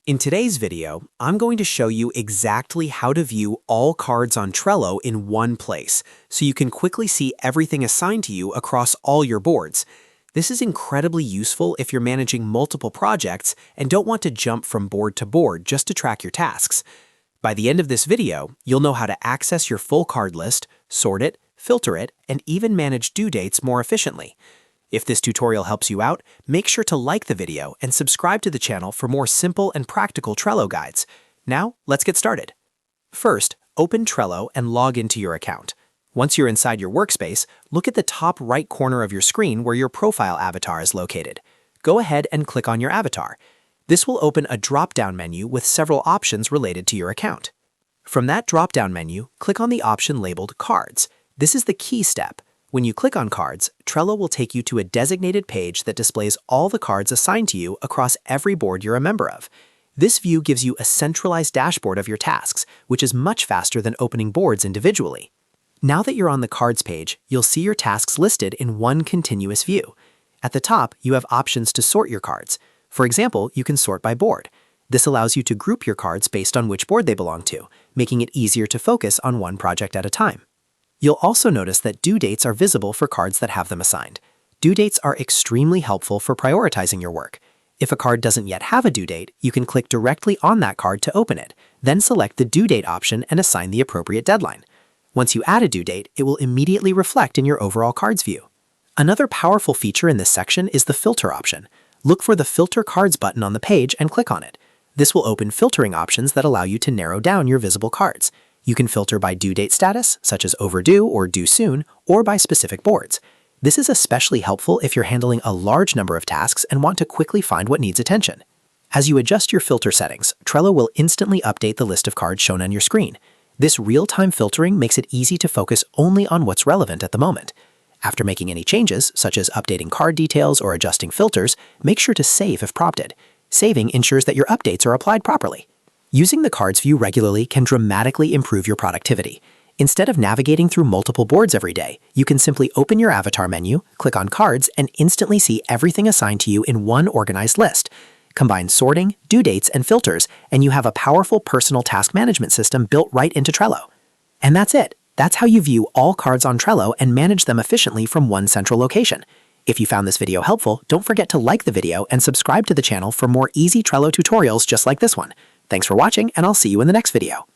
In today's video, I'm going to show you exactly how to view all cards on Trello in one place, so you can quickly see everything assigned to you across all your boards. This is incredibly useful if you're managing multiple projects and don't want to jump from board to board just to track your tasks. By the end of this video, you'll know how to access your full card list, sort it, filter it, and even manage due dates more efficiently. If this tutorial helps you out, make sure to like the video and subscribe to the channel for more simple and practical Trello guides. Now, let's get started. First, open Trello and log into your account. Once you're inside your workspace, look at the top right corner of your screen where your profile avatar is located. Go ahead and click on your avatar. This will open a drop-down menu with several options related to your account. From that drop-down menu, click on the option labeled Cards. This is the key step. When you click on Cards, Trello will take you to a designated page that displays all the cards assigned to you across every board you're a member of. This view gives you a centralized dashboard of your tasks, which is much faster than opening boards individually. Now that you're on the Cards page, you'll see your tasks listed in one continuous view. At the top, you have options to sort your cards. For example, you can sort by board. This allows you to group your cards based on which board they belong to, making it easier to focus on one project at a time. You'll also notice that due dates are visible for cards that have them assigned. Due dates are extremely helpful for prioritizing your work. If a card doesn't yet have a due date, you can click directly on that card to open it, then select the due date option and assign the appropriate deadline. Once you add a due date, it will immediately reflect in your overall cards view. Another powerful feature in this section is the filter option. Look for the Filter Cards button on the page and click on it. This will open filtering options that allow you to narrow down your visible cards. You can filter by due date status, such as overdue or due soon, or by specific boards. This is especially helpful if you're handling a large number of tasks and want to quickly find what needs attention. As you adjust your filter settings, Trello will instantly update the list of cards shown on your screen. This real-time filtering makes it easy to focus only on what's relevant at the moment. After making any changes, such as updating card details or adjusting filters, make sure to save if prompted. Saving ensures that your updates are applied properly. Using the Cards view regularly can dramatically improve your productivity. Instead of navigating through multiple boards every day, you can simply open your avatar menu, click on Cards, and instantly see everything assigned to you in one organized list. Combine sorting, due dates, and filters, and you have a powerful personal task management system built right into Trello. And that's it. That's how you view all cards on Trello and manage them efficiently from one central location. If you found this video helpful, don't forget to like the video and subscribe to the channel for more easy Trello tutorials just like this one. Thanks for watching, and I'll see you in the next video.